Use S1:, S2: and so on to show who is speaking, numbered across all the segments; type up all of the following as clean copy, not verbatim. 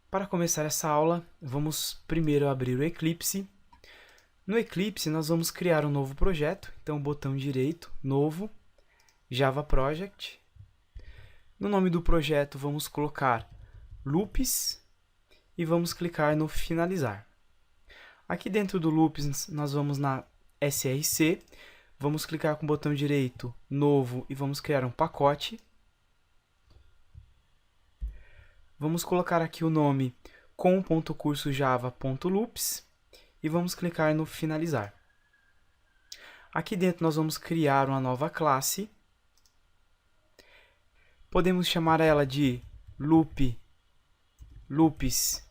S1: Para começar essa aula, vamos primeiro abrir o Eclipse. No Eclipse, nós vamos criar um novo projeto. Então, botão direito, Novo, Java Project. No nome do projeto, vamos colocar Loops e vamos clicar no Finalizar. Aqui dentro do Loops, nós vamos na SRC. Vamos clicar com o botão direito, Novo, e vamos criar um pacote. Vamos colocar aqui o nome com.cursojava.loops e vamos clicar no Finalizar. Aqui dentro nós vamos criar uma nova classe. Podemos chamar ela de Loops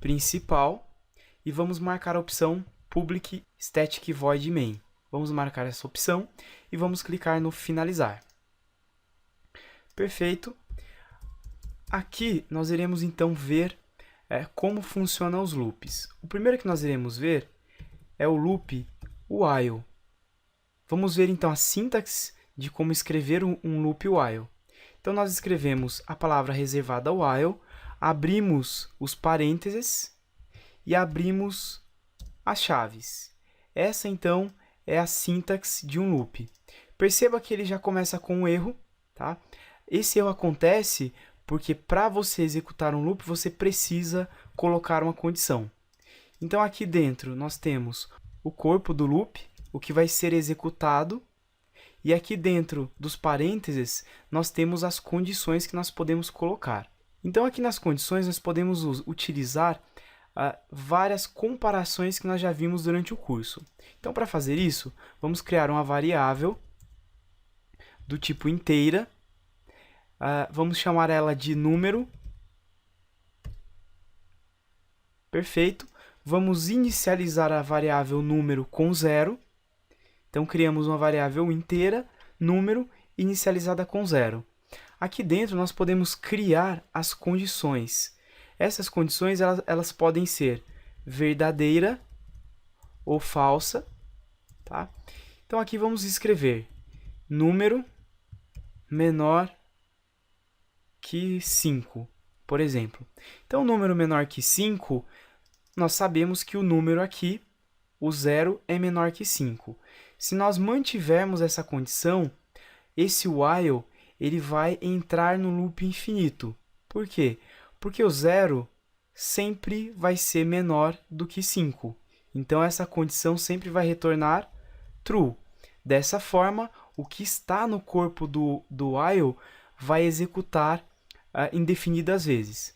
S1: Principal e vamos marcar a opção Public Static Void Main. Vamos marcar essa opção e vamos clicar no Finalizar. Perfeito. Aqui nós iremos então ver como funcionam os loops. O primeiro que nós iremos ver é o loop while. Vamos ver então a sintaxe de como escrever um loop while. Então nós escrevemos a palavra reservada while, abrimos os parênteses e abrimos as chaves. Essa então é a sintaxe de um loop. Perceba que ele já começa com um erro, tá? Esse erro acontece porque para você executar um loop, você precisa colocar uma condição. Então, aqui dentro, nós temos o corpo do loop, o que vai ser executado, e aqui dentro dos parênteses, nós temos as condições que nós podemos colocar. Então, aqui nas condições, nós podemos utilizar várias comparações que nós já vimos durante o curso. Então, para fazer isso, vamos criar uma variável do tipo inteira. Vamos chamar ela de número. Perfeito. Vamos inicializar a variável número com 0. Então, criamos uma variável inteira, número, inicializada com 0. Aqui dentro, nós podemos criar as condições. Essas condições elas podem ser verdadeira ou falsa. Tá? Então, aqui vamos escrever número menor que 5, por exemplo. Então, número menor que 5, nós sabemos que o número aqui, o 0, é menor que 5. Se nós mantivermos essa condição, esse while ele vai entrar no loop infinito. Por quê? Porque o 0 sempre vai ser menor do que 5. Então, essa condição sempre vai retornar true. Dessa forma, o que está no corpo do while vai executar indefinidas vezes.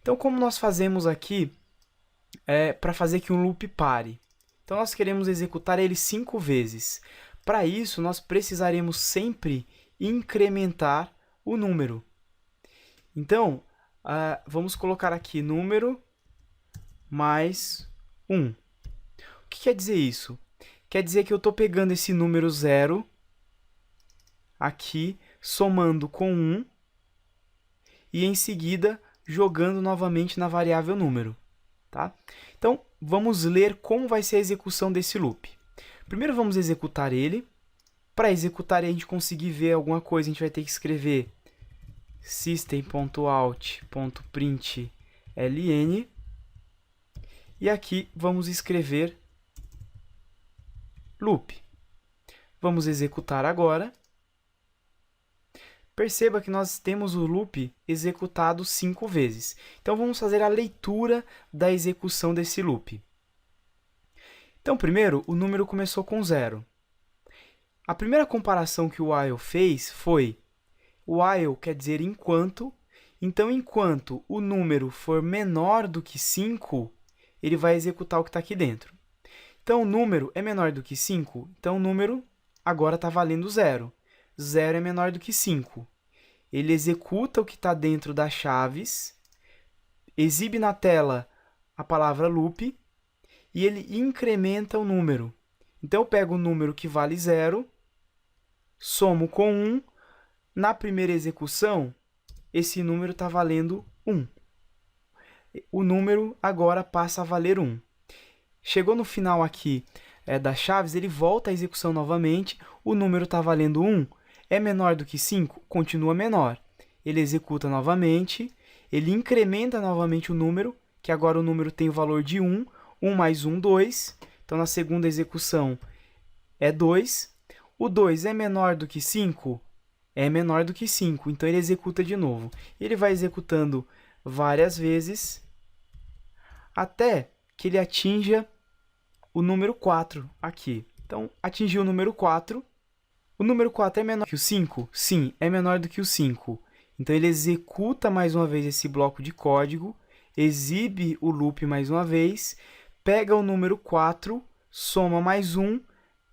S1: Então, como nós fazemos aqui para fazer que um loop pare? Então, nós queremos executar ele 5 vezes. Para isso, nós precisaremos sempre incrementar o número. Então, vamos colocar aqui número mais 1. O que quer dizer isso? Quer dizer que eu estou pegando esse número 0 aqui, somando com 1, e em seguida jogando novamente na variável número. Tá? Então, vamos ler como vai ser a execução desse loop. Primeiro vamos executar ele. Para executar e a gente conseguir ver alguma coisa, a gente vai ter que escrever system.out.println e aqui vamos escrever loop. Vamos executar agora. Perceba que nós temos o loop executado 5 vezes. Então, vamos fazer a leitura da execução desse loop. Então, primeiro, o número começou com 0. A primeira comparação que o while fez foi while quer dizer enquanto. Então, enquanto o número for menor do que 5, ele vai executar o que está aqui dentro. Então, o número é menor do que 5, então o número agora está valendo 0. 0 é menor do que 5. Ele executa o que está dentro das chaves, exibe na tela a palavra loop e ele incrementa o número. Então, eu pego o número que vale 0, somo com 1. Na primeira execução, esse número está valendo 1. O número agora passa a valer 1. Chegou no final aqui das chaves, ele volta à execução novamente, o número está valendo 1. É menor do que 5? Continua menor. Ele executa novamente, ele incrementa novamente o número, que agora o número tem o valor de 1, 1 mais 1, 2. Então, na segunda execução, é 2. O 2 é menor do que 5? É menor do que 5, então ele executa de novo. Ele vai executando várias vezes, até que ele atinja o número 4 aqui. Então, atingiu o número 4. O número 4 é menor que o 5? Sim, é menor do que o 5. Então, ele executa mais uma vez esse bloco de código, exibe o loop mais uma vez, pega o número 4, soma mais 1,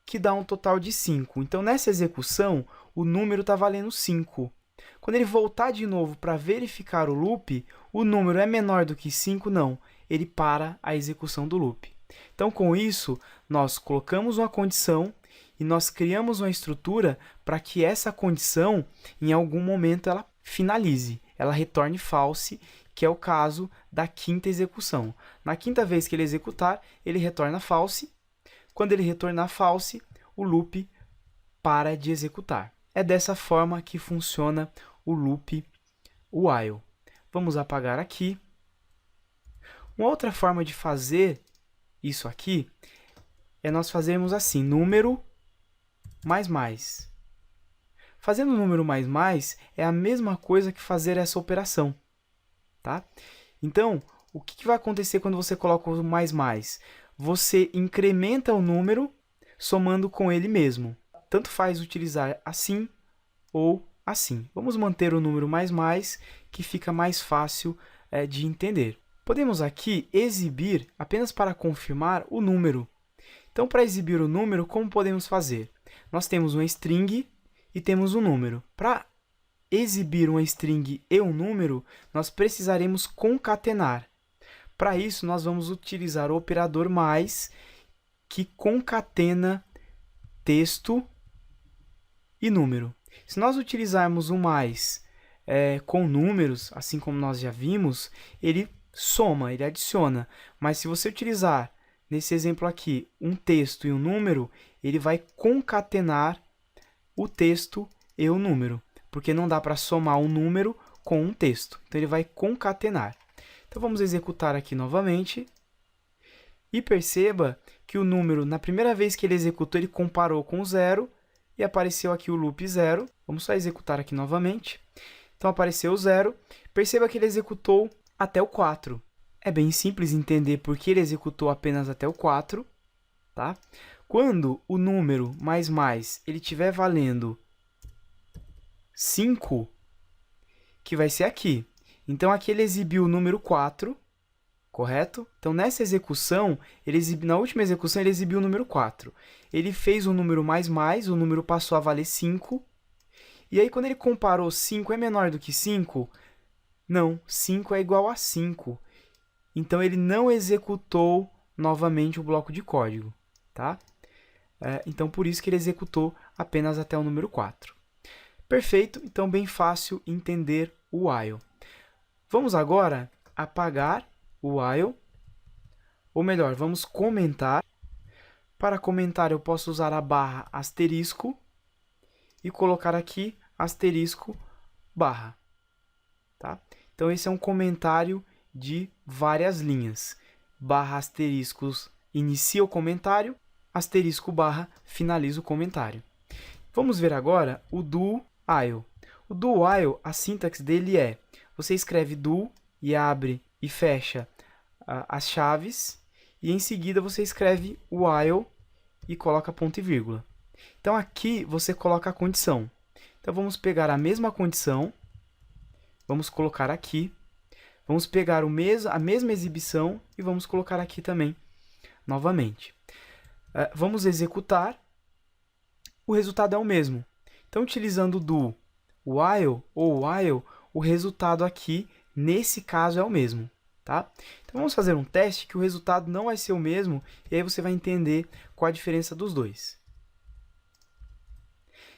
S1: que dá um total de 5. Então, nessa execução, o número está valendo 5. Quando ele voltar de novo para verificar o loop, o número é menor do que 5? Não, ele para a execução do loop. Então, com isso, nós colocamos uma condição e nós criamos uma estrutura para que essa condição, em algum momento, ela finalize, ela retorne false, que é o caso da quinta execução. Na quinta vez que ele executar, ele retorna false. Quando ele retornar false, o loop para de executar. É dessa forma que funciona o loop while. Vamos apagar aqui. Uma outra forma de fazer isso aqui é nós fazermos assim, número mais mais. Fazendo número mais mais é a mesma coisa que fazer essa operação, tá? Então, o que vai acontecer quando você coloca o mais mais? Você incrementa o número somando com ele mesmo. Tanto faz utilizar assim ou assim. Vamos manter o número mais mais, que fica mais fácil de entender. Podemos aqui exibir, apenas para confirmar, o número. Então, para exibir o número, como podemos fazer? Nós temos uma string e temos um número. Para exibir uma string e um número, nós precisaremos concatenar. Para isso, nós vamos utilizar o operador mais, que concatena texto e número. Se nós utilizarmos o mais com números, assim como nós já vimos, ele soma, ele adiciona. Mas se você utilizar, nesse exemplo aqui, um texto e um número, ele vai concatenar o texto e o número, porque não dá para somar um número com um texto. Então, ele vai concatenar. Então, vamos executar aqui novamente. E perceba que o número, na primeira vez que ele executou, ele comparou com 0 e apareceu aqui o loop 0. Vamos só executar aqui novamente. Então, apareceu o 0. Perceba que ele executou até o 4. É bem simples entender por que ele executou apenas até o 4. Tá? Quando o número mais mais ele estiver valendo 5, que vai ser aqui. Então, aqui ele exibiu o número 4, correto? Então, nessa execução, na última execução, ele exibiu o número 4. Ele fez o número mais mais, o número passou a valer 5. E aí, quando ele comparou 5 é menor do que 5, não, 5 é igual a 5. Então, ele não executou novamente o bloco de código, tá? Então, por isso que ele executou apenas até o número 4. Perfeito, então bem fácil entender o while. Vamos agora apagar o while, ou melhor, vamos comentar. Para comentar, eu posso usar a barra asterisco e colocar aqui asterisco barra. Tá? Então, esse é um comentário de várias linhas. Barra asteriscos inicia o comentário, asterisco barra finaliza o comentário. Vamos ver agora o do while. O do while, a sintaxe dele é, você escreve do e abre e fecha as chaves, e em seguida você escreve while e coloca ponto e vírgula. Então, aqui você coloca a condição. Então, vamos pegar a mesma condição, vamos colocar aqui, vamos pegar a mesma exibição e vamos colocar aqui também, novamente. Vamos executar, o resultado é o mesmo. Então, utilizando do while ou while, o resultado aqui, nesse caso, é o mesmo. Tá? Então, vamos fazer um teste que o resultado não vai ser o mesmo, e aí você vai entender qual a diferença dos dois.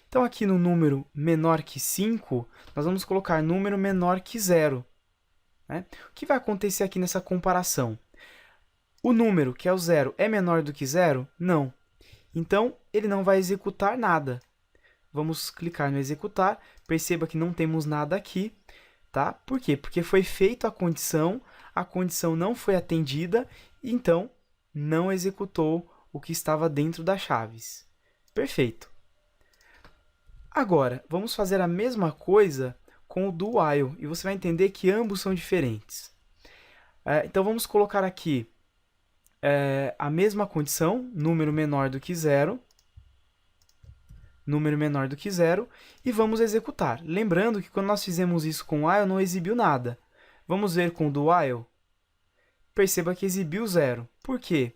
S1: Então, aqui no número menor que 5, nós vamos colocar número menor que 0. Né? O que vai acontecer aqui nessa comparação? O número, que é o 0, é menor do que 0? Não. Então, ele não vai executar nada. Vamos clicar no executar, perceba que não temos nada aqui. tá? Por quê? Porque foi feita a condição não foi atendida, então não executou o que estava dentro das chaves. Perfeito. Agora, vamos fazer a mesma coisa com o do while, e você vai entender que ambos são diferentes. Então, vamos colocar aqui a mesma condição, número menor do que zero, e vamos executar. Lembrando que quando nós fizemos isso com o while, não exibiu nada. Vamos ver com o do while. Perceba que exibiu zero. Por quê?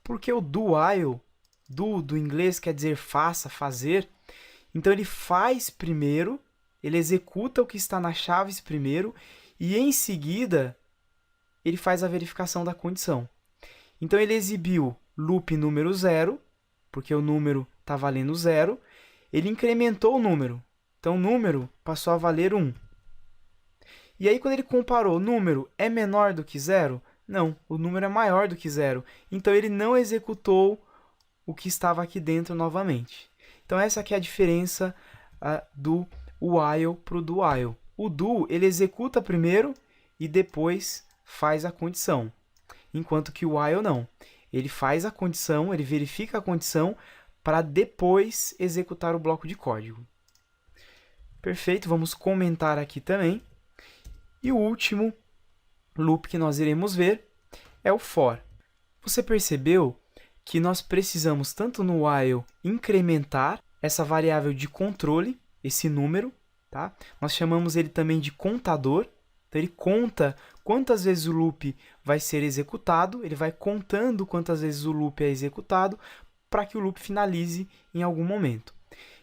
S1: Porque o do while, do inglês quer dizer faça, fazer. Então, ele faz primeiro, ele executa o que está nas chaves primeiro, e em seguida, ele faz a verificação da condição. Então, ele exibiu loop número 0, porque o número está valendo 0. Ele incrementou o número. Então, o número passou a valer 1. E aí, quando ele comparou, o número é menor do que 0? Não, o número é maior do que 0. Então, ele não executou o que estava aqui dentro novamente. Então, essa aqui é a diferença do while para o do while. O do, ele executa primeiro e depois faz a condição. Enquanto que o while não. Ele faz a condição, ele verifica a condição para depois executar o bloco de código. Perfeito, vamos comentar aqui também. E o último loop que nós iremos ver é o for. Você percebeu que nós precisamos, tanto no while, incrementar essa variável de controle, esse número, tá? Nós chamamos ele também de contador. Então, ele conta quantas vezes o loop vai ser executado, ele vai contando quantas vezes o loop é executado para que o loop finalize em algum momento.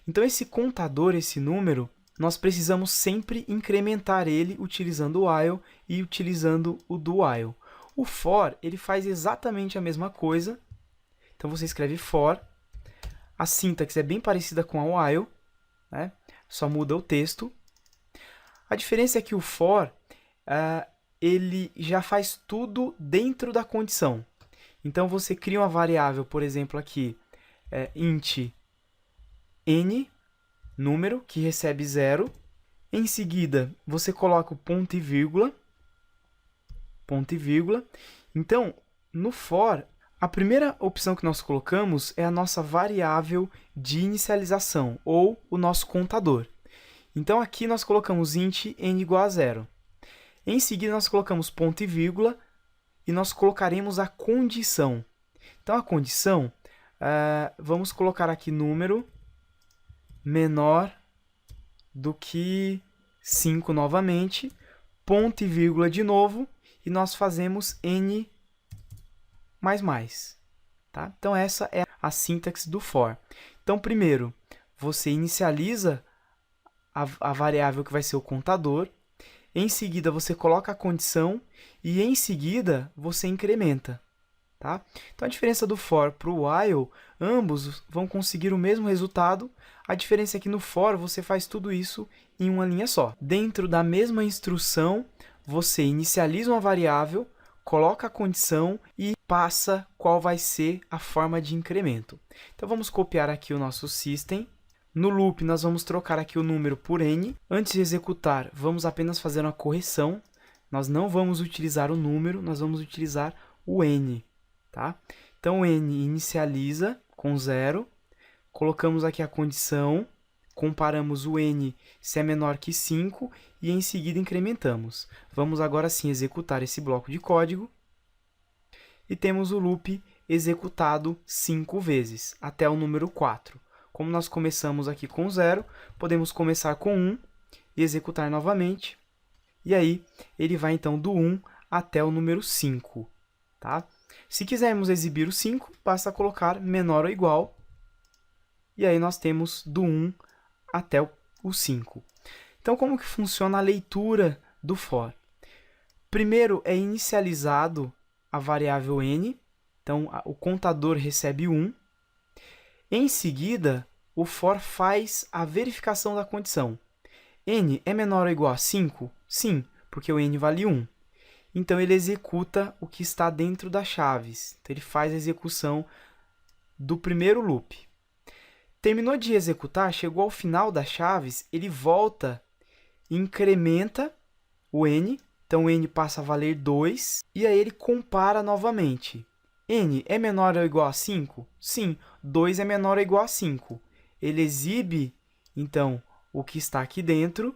S1: Então, esse contador, esse número, nós precisamos sempre incrementar ele utilizando o while e utilizando o do while. O for, ele faz exatamente a mesma coisa. Então, você escreve for. A sintaxe é bem parecida com a while, né? Só muda o texto. A diferença é que o for, ele já faz tudo dentro da condição. Então, você cria uma variável, por exemplo, aqui, int n, número, que recebe 0. Em seguida, você coloca o ponto e vírgula. Então, no for, a primeira opção que nós colocamos é a nossa variável de inicialização, ou o nosso contador. Então, aqui nós colocamos int n igual a 0. Em seguida, nós colocamos ponto e vírgula, e nós colocaremos a condição. Então, a condição, vamos colocar aqui número menor do que 5 novamente, ponto e vírgula de novo, e nós fazemos n mais. Tá? Então, essa é a sintaxe do for. Então, primeiro, você inicializa a variável que vai ser o contador, em seguida, você coloca a condição e, em seguida, você incrementa. Tá? Então, a diferença do for para o while, ambos vão conseguir o mesmo resultado. A diferença é que no for, você faz tudo isso em uma linha só. Dentro da mesma instrução, você inicializa uma variável, coloca a condição e passa qual vai ser a forma de incremento. Então, vamos copiar aqui o nosso system. No loop, nós vamos trocar aqui o número por n. Antes de executar, vamos apenas fazer uma correção. Nós não vamos utilizar o número, nós vamos utilizar o n. Tá? Então, o n inicializa com 0. Colocamos aqui a condição. Comparamos o n se é menor que 5 e, em seguida, incrementamos. Vamos agora sim executar esse bloco de código. E temos o loop executado 5 vezes, até o número 4. Como nós começamos aqui com 0, podemos começar com 1 e executar novamente. E aí, ele vai então do 1 até o número 5. Tá? Se quisermos exibir o 5, basta colocar menor ou igual. E aí nós temos do 1 até o 5. Então, como que funciona a leitura do for? Primeiro é inicializado a variável n. Então, o contador recebe 1. Em seguida, o for faz a verificação da condição. N é menor ou igual a 5? Sim, porque o n vale 1. Então, ele executa o que está dentro das chaves. Então, ele faz a execução do primeiro loop. Terminou de executar, chegou ao final das chaves, ele volta e incrementa o n, então o n passa a valer 2, e aí ele compara novamente. N é menor ou igual a 5? Sim, 2 é menor ou igual a 5. Ele exibe, então, o que está aqui dentro,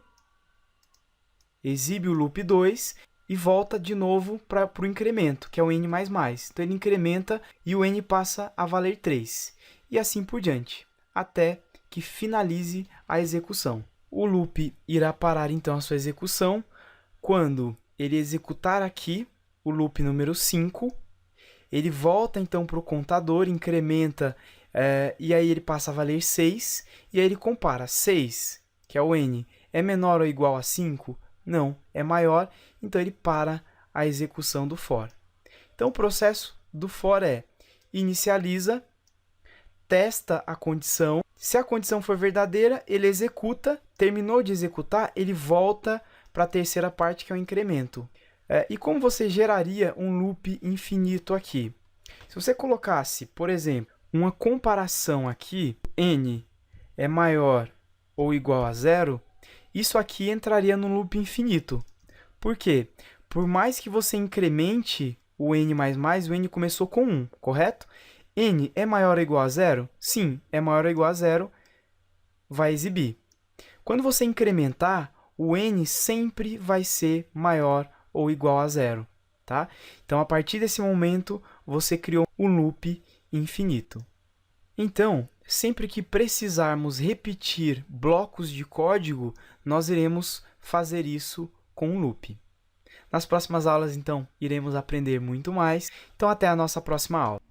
S1: exibe o loop 2 e volta de novo para o incremento, que é o n++. Então, ele incrementa e o n passa a valer 3. E assim por diante, até que finalize a execução. O loop irá parar, então, a sua execução quando ele executar aqui o loop número 5. Ele volta, então, para o contador, incrementa, e aí ele passa a valer 6. E aí ele compara 6, que é o n, é menor ou igual a 5? Não, é maior, então ele para a execução do for. Então, o processo do for é: inicializa, testa a condição. Se a condição for verdadeira, ele executa. Terminou de executar, ele volta para a terceira parte, que é o incremento. E como você geraria um loop infinito aqui? Se você colocasse, por exemplo, uma comparação aqui, n é maior ou igual a 0, isso aqui entraria no loop infinito. Por quê? Por mais que você incremente o n++, o n começou com 1, correto? N é maior ou igual a 0? Sim, é maior ou igual a 0, vai exibir. Quando você incrementar, o n sempre vai ser maior ou igual a 0, tá? Então, a partir desse momento, você criou um loop infinito. Então, sempre que precisarmos repetir blocos de código, nós iremos fazer isso com um loop. Nas próximas aulas, então, iremos aprender muito mais. Então, até a nossa próxima aula.